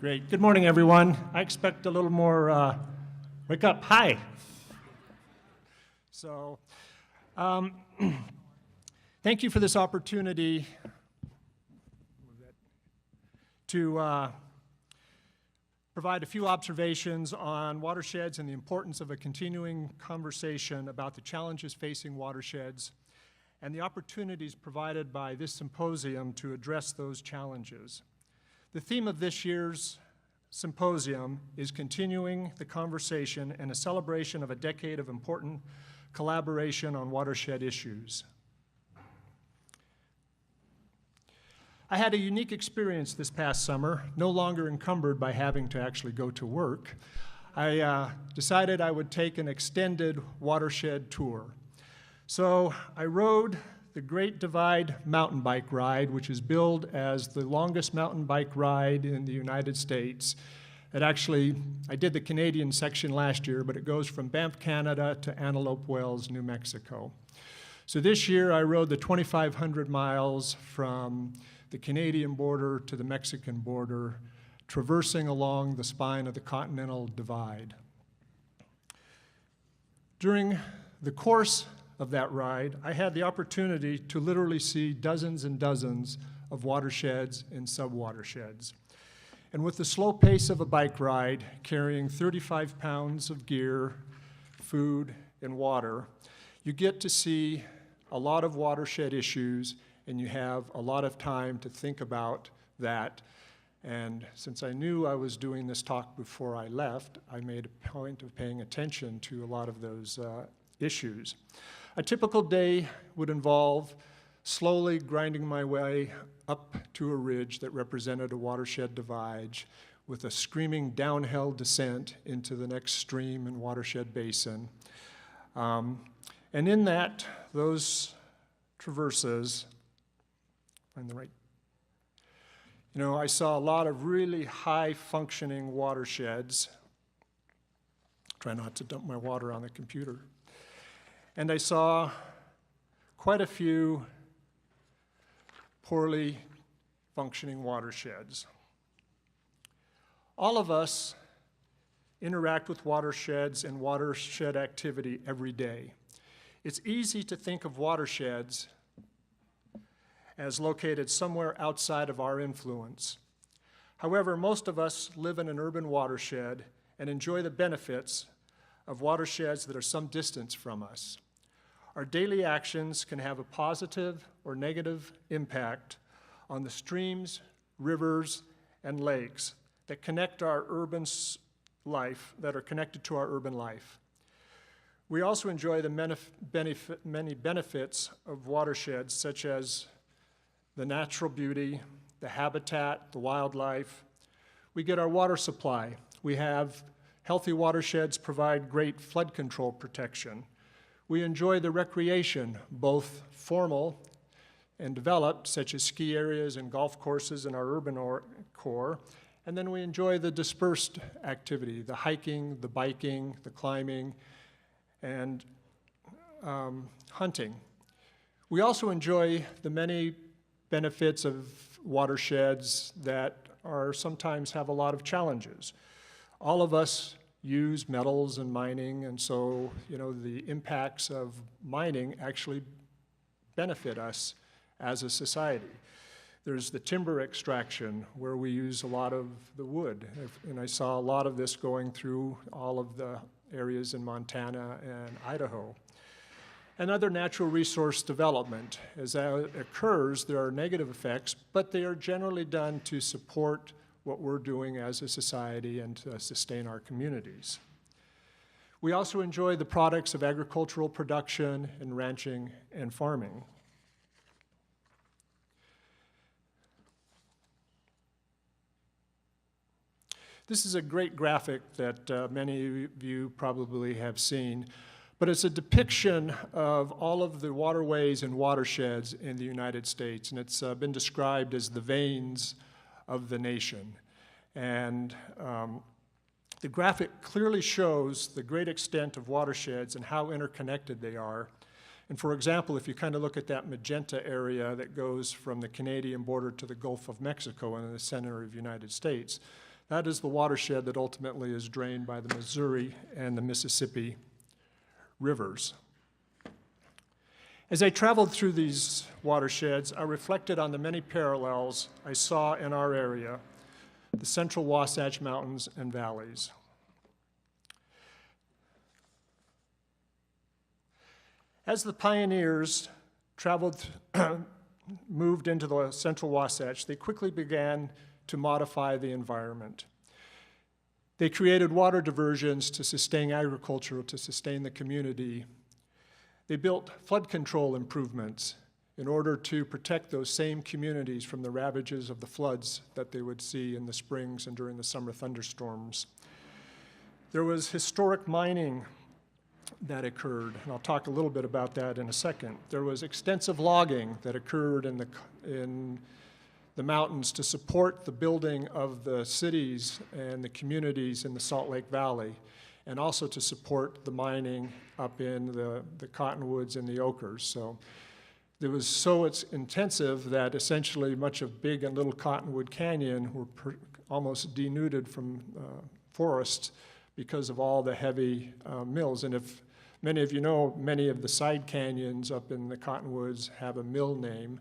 Great. Good morning, everyone. I expect a little more wake up. Hi. So, thank you for this opportunity to provide a few observations on watersheds and the importance of a continuing conversation about the challenges facing watersheds and the opportunities provided by this symposium to address those challenges. The theme of this year's symposium is continuing the conversation and a celebration of a decade of important collaboration on watershed issues. I had a unique experience this past summer, no longer encumbered by having to actually go to work. I decided I would take an extended watershed tour. So I rode the Great Divide mountain bike ride, which is billed as the longest mountain bike ride in the United States. I did the Canadian section last year, but it goes from Banff, Canada to Antelope Wells, New Mexico. So this year I rode the 2,500 miles from the Canadian border to the Mexican border, traversing along the spine of the Continental Divide. During the course of that ride, I had the opportunity to literally see dozens and dozens of watersheds and sub-watersheds. And with the slow pace of a bike ride, carrying 35 pounds of gear, food, and water, you get to see a lot of watershed issues, and you have a lot of time to think about that. And since I knew I was doing this talk before I left, I made a point of paying attention to a lot of those issues. A typical day would involve slowly grinding my way up to a ridge that represented a watershed divide with a screaming downhill descent into the next stream and watershed basin. And in those traverses, find the right, I saw a lot of really high-functioning watersheds. Try not to dump my water on the computer. And I saw quite a few poorly functioning watersheds. All of us interact with watersheds and watershed activity every day. It's easy to think of watersheds as located somewhere outside of our influence. However, most of us live in an urban watershed and enjoy the benefits of watersheds that are some distance from us. Our daily actions can have a positive or negative impact on the streams, rivers, and lakes that connect our urban life, that are connected to our urban life. We also enjoy the many benefits of watersheds, such as the natural beauty, the habitat, the wildlife. We get our water supply. We have healthy watersheds provide great flood control protection. We enjoy the recreation, both formal and developed, such as ski areas and golf courses in our urban core. And then we enjoy the dispersed activity, the hiking, the biking, the climbing, and hunting. We also enjoy the many benefits of watersheds that sometimes have a lot of challenges. All of us use metals and mining, and so the impacts of mining actually benefit us as a society. There's the timber extraction, where we use a lot of the wood, and I saw a lot of this going through all of the areas in Montana and Idaho. And other natural resource development. As that occurs, there are negative effects, but they are generally done to support what we're doing as a society and to sustain our communities. We also enjoy the products of agricultural production and ranching and farming. This is a great graphic that many of you probably have seen, but it's a depiction of all of the waterways and watersheds in the United States, and it's been described as the veins of the nation. And the graphic clearly shows the great extent of watersheds and how interconnected they are. And for example, if you kind of look at that magenta area that goes from the Canadian border to the Gulf of Mexico in the center of the United States, That is the watershed that ultimately is drained by the Missouri and the Mississippi rivers. As I traveled through these watersheds, I reflected on the many parallels I saw in our area, the central Wasatch Mountains and valleys. As the pioneers moved into the central Wasatch, they quickly began to modify the environment. They created water diversions to sustain agriculture, to sustain the community. They built flood control improvements in order to protect those same communities from the ravages of the floods that they would see in the springs and during the summer thunderstorms. There was historic mining that occurred, and I'll talk a little bit about that in a second. There was extensive logging that occurred in the mountains to support the building of the cities and the communities in the Salt Lake Valley, and also to support the mining up in the cottonwoods and the ochres. So it was so intensive that essentially much of Big and Little Cottonwood Canyon were almost denuded from forests because of all the heavy mills. And if many of you know, many of the side canyons up in the cottonwoods have a mill name,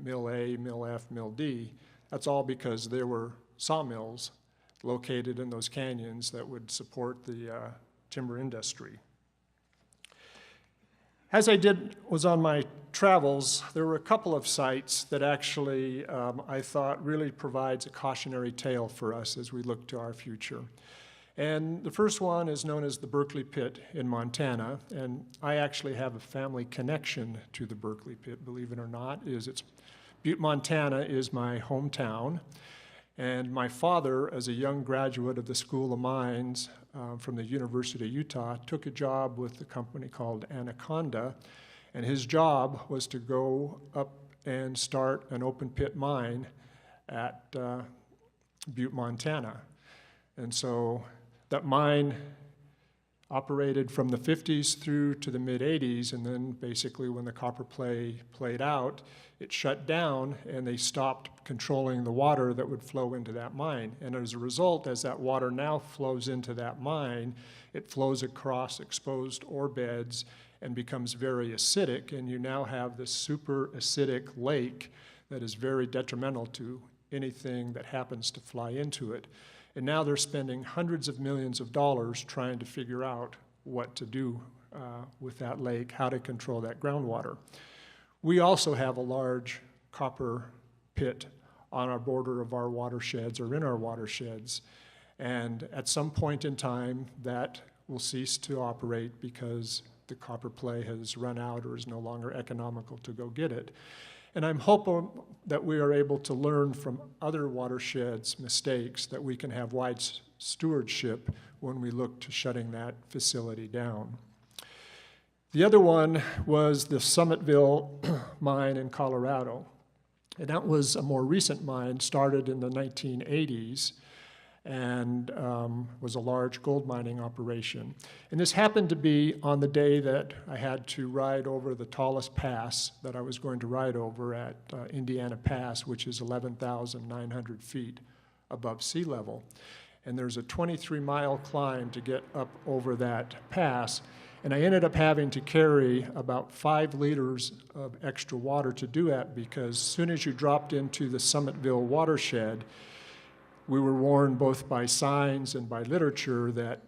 Mill A, Mill F, Mill D. That's all because there were sawmills located in those canyons that would support the timber industry. As I was on my travels, there were a couple of sites that actually I thought really provides a cautionary tale for us as we look to our future. And the first one is known as the Berkeley Pit in Montana, and I actually have a family connection to the Berkeley Pit, believe it or not. Butte, Montana is my hometown, and my father, as a young graduate of the School of Mines from the University of Utah, took a job with a company called Anaconda, and his job was to go up and start an open pit mine at Butte, Montana. And so that mine operated from the 50s through to the mid-80s, and then basically when the copper played out, it shut down and they stopped controlling the water that would flow into that mine. And as a result, as that water now flows into that mine, it flows across exposed ore beds and becomes very acidic, and you now have this super acidic lake that is very detrimental to anything that happens to fly into it. And now they're spending hundreds of millions of dollars trying to figure out what to do with that lake, how to control that groundwater. We also have a large copper pit on our border of our watersheds or in our watersheds. And at some point in time, that will cease to operate because the copper play has run out or is no longer economical to go get it. And I'm hoping that we are able to learn from other watersheds' mistakes, that we can have wide stewardship when we look to shutting that facility down. The other one was the Summitville mine in Colorado. And that was a more recent mine, started in the 1980s, and was a large gold mining operation. And this happened to be on the day that I had to ride over the tallest pass that I was going to ride over at Indiana Pass, which is 11,900 feet above sea level. And there's a 23-mile climb to get up over that pass. And I ended up having to carry about 5 liters of extra water to do that, because as soon as you dropped into the Summitville watershed, we were warned both by signs and by literature that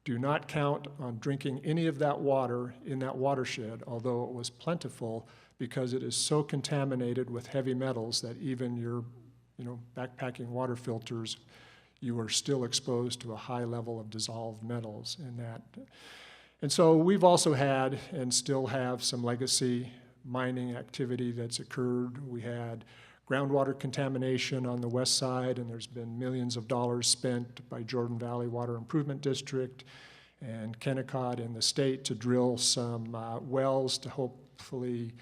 do not count on drinking any of that water in that watershed, although it was plentiful, because it is so contaminated with heavy metals that even your backpacking water filters, you are still exposed to a high level of dissolved metals in that. And so we've also had and still have some legacy mining activity that's occurred. We had groundwater contamination on the west side, and there's been millions of dollars spent by Jordan Valley Water Improvement District and Kennecott in the state to drill some wells to hopefully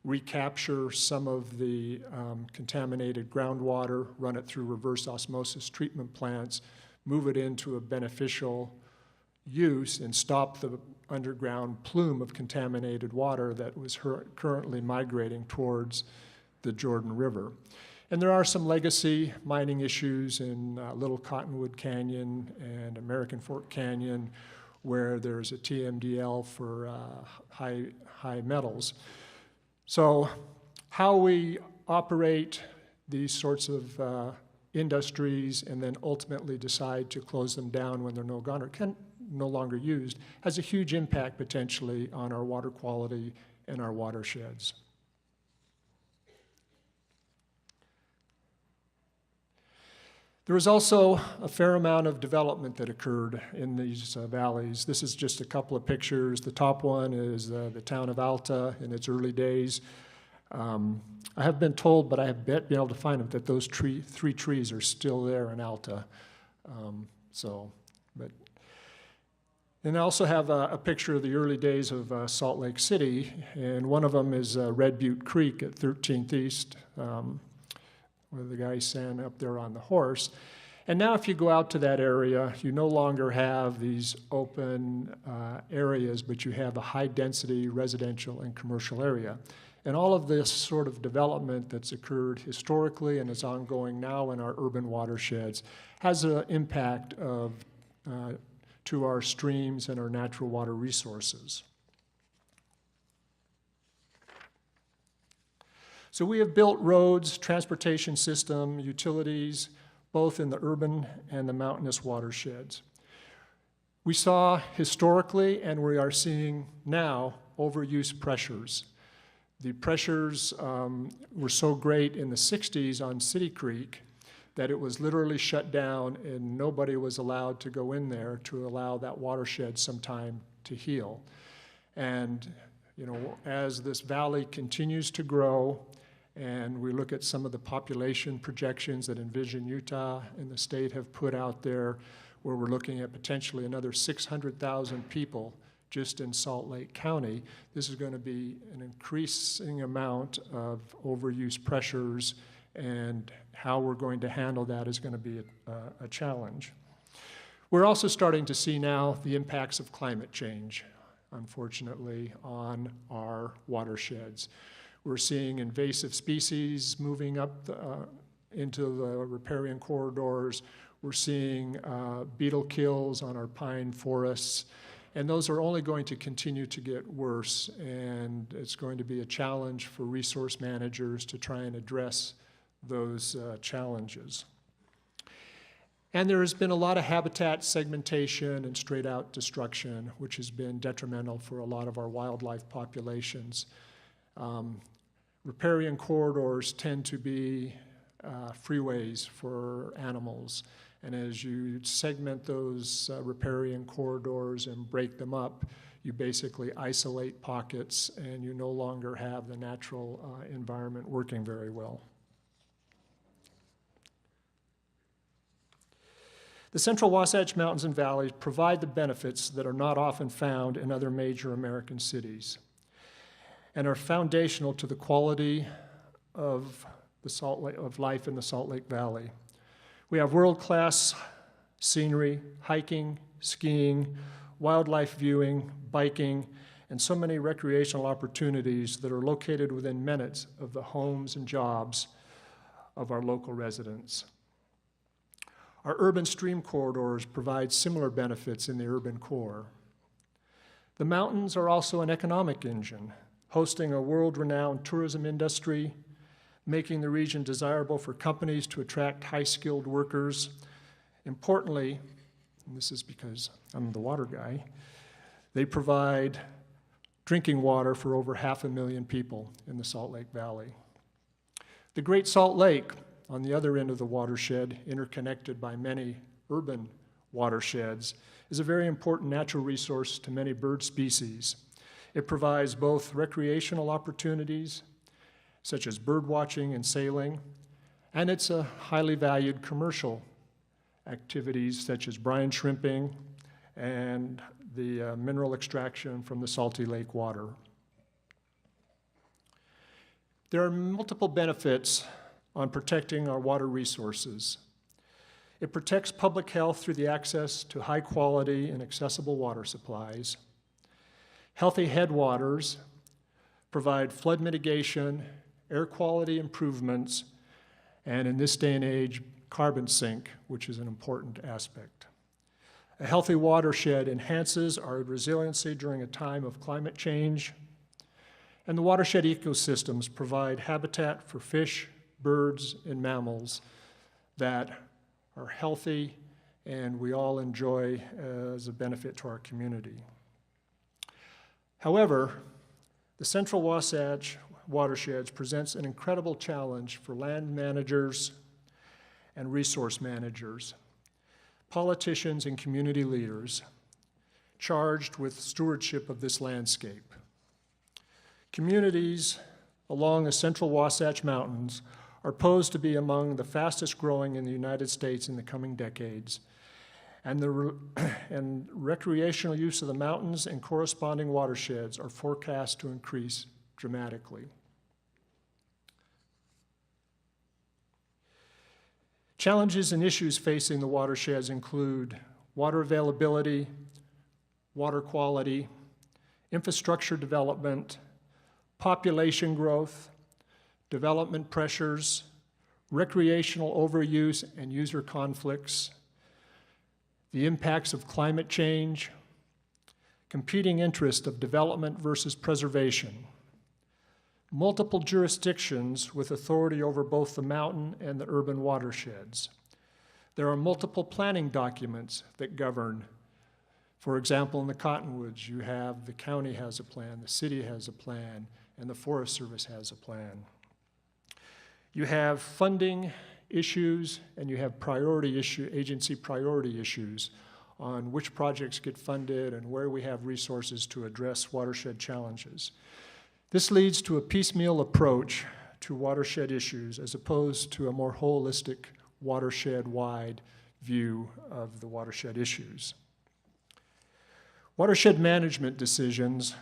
recapture some of the contaminated groundwater, run it through reverse osmosis treatment plants, move it into a beneficial use, and stop the underground plume of contaminated water that was currently migrating towards the Jordan River. And there are some legacy mining issues in Little Cottonwood Canyon and American Fork Canyon where there's a TMDL for high metals. So how we operate these sorts of industries and then ultimately decide to close them down when they're no longer used has a huge impact potentially on our water quality and our watersheds. There was also a fair amount of development that occurred in these valleys. This is just a couple of pictures. The top one is the town of Alta in its early days. I have been told, but I have been able to find them, that those three trees are still there in Alta. And I also have a picture of the early days of Salt Lake City, and one of them is Red Butte Creek at 13th East, where the guy standing up there on the horse. And now if you go out to that area, you no longer have these open areas, but you have a high-density residential and commercial area. And all of this sort of development that's occurred historically and is ongoing now in our urban watersheds has an impact to our streams and our natural water resources. So we have built roads, transportation system, utilities, both in the urban and the mountainous watersheds. We saw historically, and we are seeing now, overuse pressures. The pressures were so great in the 60s on City Creek that it was literally shut down and nobody was allowed to go in there to allow that watershed some time to heal. And as this valley continues to grow, and we look at some of the population projections that Envision Utah and the state have put out there, where we're looking at potentially another 600,000 people just in Salt Lake County, this is going to be an increasing amount of overuse pressures, and how we're going to handle that is going to be a challenge. We're also starting to see now the impacts of climate change, unfortunately, on our watersheds. We're seeing invasive species moving up into the riparian corridors. We're seeing beetle kills on our pine forests. And those are only going to continue to get worse, and it's going to be a challenge for resource managers to try and address those challenges. And there has been a lot of habitat segmentation and straight-out destruction, which has been detrimental for a lot of our wildlife populations. Riparian corridors tend to be freeways for animals. And as you segment those riparian corridors and break them up, you basically isolate pockets and you no longer have the natural environment working very well. The Central Wasatch Mountains and Valleys provide the benefits that are not often found in other major American cities and are foundational to the quality of life in the Salt Lake Valley. We have world-class scenery, hiking, skiing, wildlife viewing, biking, and so many recreational opportunities that are located within minutes of the homes and jobs of our local residents. Our urban stream corridors provide similar benefits in the urban core. The mountains are also an economic engine, hosting a world-renowned tourism industry, making the region desirable for companies to attract high-skilled workers. Importantly, and this is because I'm the water guy, they provide drinking water for over 500,000 people in the Salt Lake Valley. The Great Salt Lake, on the other end of the watershed, interconnected by many urban watersheds, is a very important natural resource to many bird species. It provides both recreational opportunities, such as bird watching and sailing, and it's a highly valued commercial activities such as brine shrimping and the mineral extraction from the salty lake water. There are multiple benefits on protecting our water resources. It protects public health through the access to high quality and accessible water supplies. Healthy headwaters provide flood mitigation, air quality improvements, and in this day and age, carbon sink, which is an important aspect. A healthy watershed enhances our resiliency during a time of climate change, and the watershed ecosystems provide habitat for fish, birds, and mammals that are healthy and we all enjoy as a benefit to our community. However, the Central Wasatch watersheds presents an incredible challenge for land managers and resource managers, politicians and community leaders charged with stewardship of this landscape. Communities along the Central Wasatch Mountains are posed to be among the fastest growing in the United States in the coming decades, and recreational use of the mountains and corresponding watersheds are forecast to increase dramatically. Challenges and issues facing the watersheds include water availability, water quality, infrastructure development, population growth, development pressures, recreational overuse and user conflicts, the impacts of climate change, competing interests of development versus preservation, multiple jurisdictions with authority over both the mountain and the urban watersheds. There are multiple planning documents that govern. For example, in the Cottonwoods, you have the county has a plan, the city has a plan, and the Forest Service has a plan. You have funding issues and you have agency priority issues on which projects get funded and where we have resources to address watershed challenges. This leads to a piecemeal approach to watershed issues as opposed to a more holistic, watershed-wide view of the watershed issues. Watershed management decisions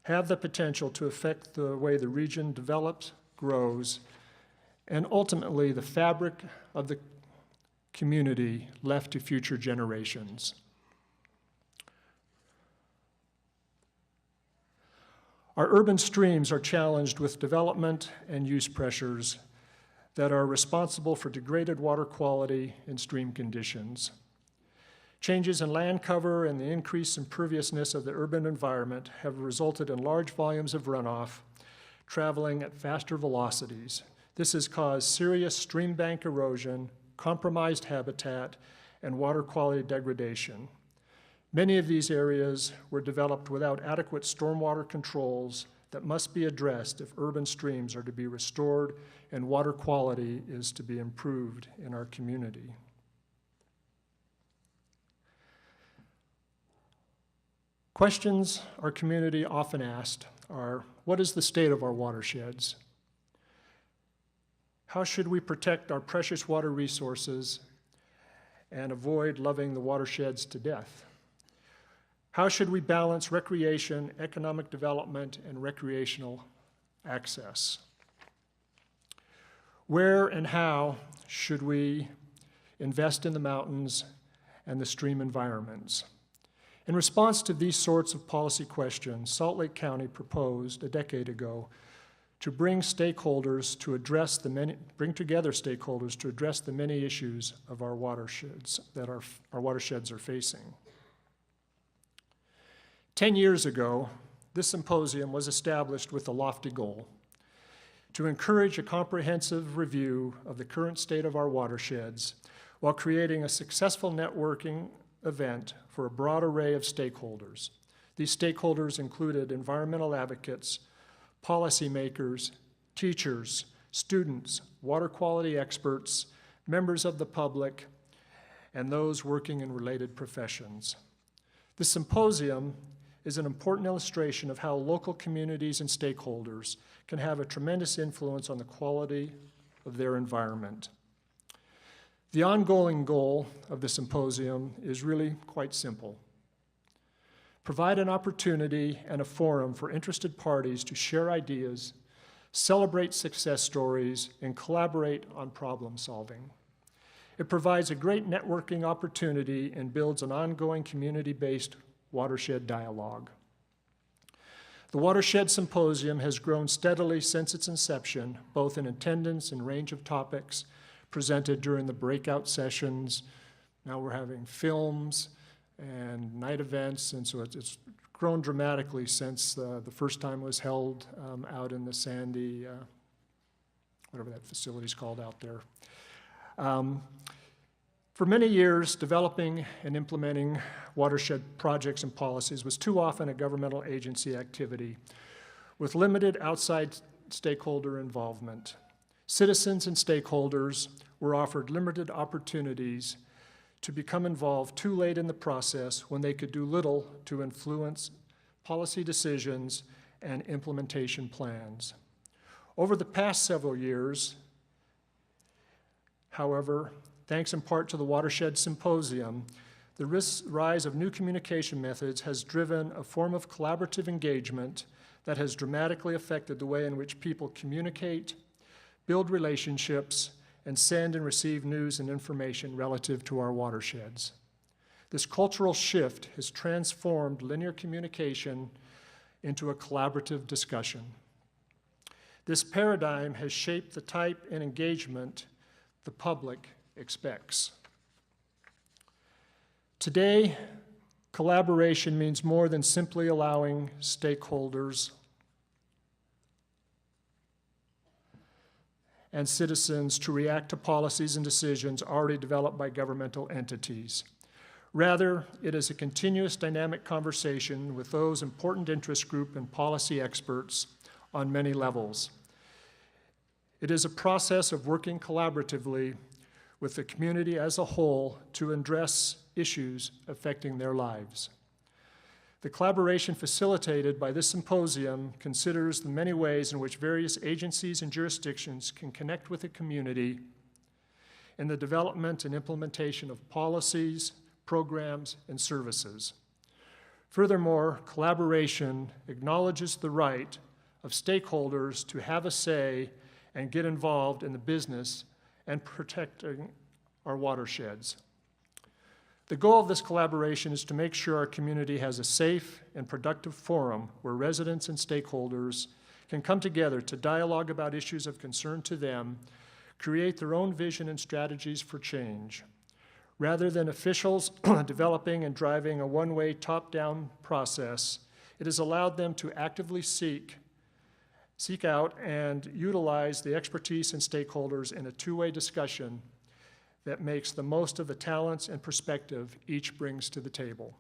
have the potential to affect the way the region develops, grows, and ultimately the fabric of the community left to future generations. Our urban streams are challenged with development and use pressures that are responsible for degraded water quality and stream conditions. Changes in land cover and the increased imperviousness of the urban environment have resulted in large volumes of runoff traveling at faster velocities. This has caused serious stream bank erosion, compromised habitat, and water quality degradation. Many of these areas were developed without adequate stormwater controls that must be addressed if urban streams are to be restored and water quality is to be improved in our community. Questions our community often asked are, what is the state of our watersheds? How should we protect our precious water resources and avoid loving the watersheds to death? How should we balance recreation, economic development, and recreational access? Where and how should we invest in the mountains and the stream environments? In response to these sorts of policy questions, Salt Lake County proposed a decade ago to bring together stakeholders to address the many issues of our watersheds that our watersheds are facing. 10 years ago, this symposium was established with a lofty goal: to encourage a comprehensive review of the current state of our watersheds while creating a successful networking event for a broad array of stakeholders. These stakeholders included environmental advocates, policymakers, teachers, students, water quality experts, members of the public, and those working in related professions. The symposium is an important illustration of how local communities and stakeholders can have a tremendous influence on the quality of their environment. The ongoing goal of the symposium is really quite simple: provide an opportunity and a forum for interested parties to share ideas, celebrate success stories, and collaborate on problem solving. It provides a great networking opportunity and builds an ongoing community-based watershed dialogue. The Watershed Symposium has grown steadily since its inception, both in attendance and range of topics, presented during the breakout sessions. Now we're having films and night events, and so it's grown dramatically since the first time it was held out in the Sandy, whatever that facility's called out there. For many years, developing and implementing watershed projects and policies was too often a governmental agency activity with limited outside stakeholder involvement. Citizens and stakeholders were offered limited opportunities to become involved too late in the process when they could do little to influence policy decisions and implementation plans. Over the past several years, however, thanks in part to the Watershed Symposium, the rise of new communication methods has driven a form of collaborative engagement that has dramatically affected the way in which people communicate, build relationships, and send and receive news and information relative to our watersheds. This cultural shift has transformed linear communication into a collaborative discussion. This paradigm has shaped the type and engagement the public expects. Today, collaboration means more than simply allowing stakeholders and citizens to react to policies and decisions already developed by governmental entities. Rather, it is a continuous dynamic conversation with those important interest group and policy experts on many levels. It is a process of working collaboratively with the community as a whole to address issues affecting their lives. The collaboration facilitated by this symposium considers the many ways in which various agencies and jurisdictions can connect with the community in the development and implementation of policies, programs, and services. Furthermore, collaboration acknowledges the right of stakeholders to have a say and get involved in the business and protecting our watersheds. The goal of this collaboration is to make sure our community has a safe and productive forum where residents and stakeholders can come together to dialogue about issues of concern to them, create their own vision and strategies for change. Rather than officials developing and driving a one-way top-down process, it has allowed them to actively seek out and utilize the expertise and stakeholders in a two-way discussion that makes the most of the talents and perspective each brings to the table.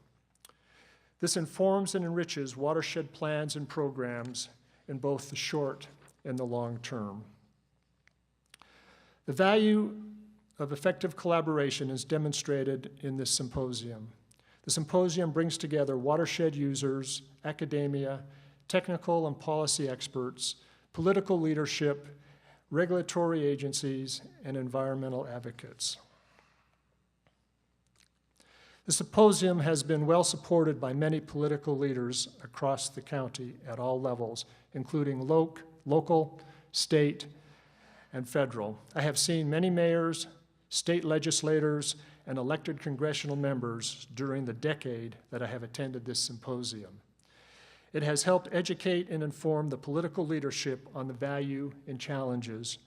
This informs and enriches watershed plans and programs in both the short and the long term. The value of effective collaboration is demonstrated in this symposium. The symposium brings together watershed users, academia, technical and policy experts, political leadership, regulatory agencies, and environmental advocates. The symposium has been well supported by many political leaders across the county at all levels, including local, state, and federal. I have seen many mayors, state legislators, and elected congressional members during the decade that I have attended this symposium. It has helped educate and inform the political leadership on the value and challenges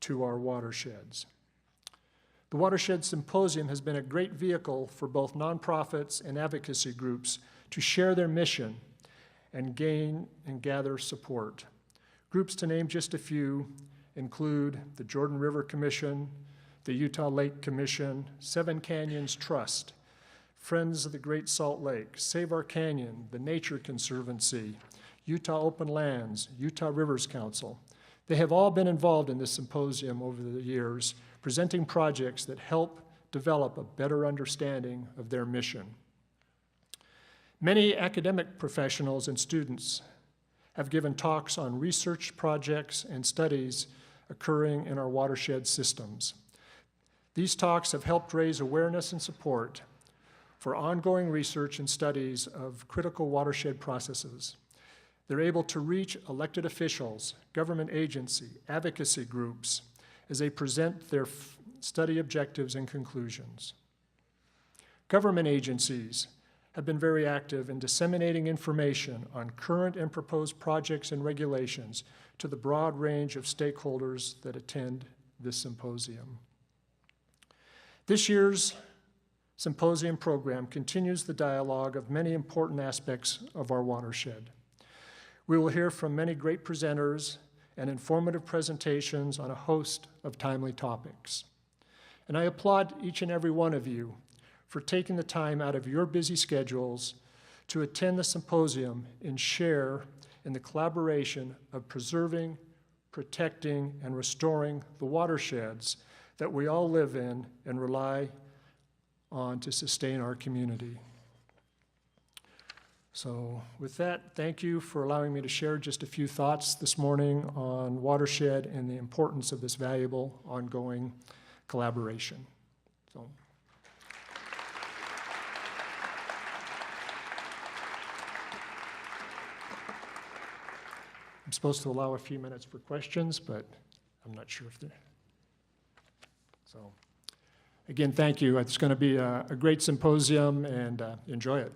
to our watersheds. The Watershed Symposium has been a great vehicle for both nonprofits and advocacy groups to share their mission and gain and gather support. Groups, to name just a few, include the Jordan River Commission, the Utah Lake Commission, Seven Canyons Trust, Friends of the Great Salt Lake, Save Our Canyon, the Nature Conservancy, Utah Open Lands, Utah Rivers Council. They have all been involved in this symposium over the years, presenting projects that help develop a better understanding of their mission. Many academic professionals and students have given talks on research projects and studies occurring in our watershed systems. These talks have helped raise awareness and support for ongoing research and studies of critical watershed processes. They're able to reach elected officials, government agency, advocacy groups as they present their study objectives and conclusions. Government agencies have been very active in disseminating information on current and proposed projects and regulations to the broad range of stakeholders that attend this symposium. This year's symposium program continues the dialogue of many important aspects of our watershed. We will hear from many great presenters and informative presentations on a host of timely topics. And I applaud each and every one of you for taking the time out of your busy schedules to attend the symposium and share in the collaboration of preserving, protecting, and restoring the watersheds that we all live in and rely on to sustain our community. So with that, thank you for allowing me to share just a few thoughts this morning on watershed and the importance of this valuable ongoing collaboration. So. I'm supposed to allow a few minutes for questions, but I'm not sure if they're. So again, thank you. It's going to be a great symposium, and enjoy it.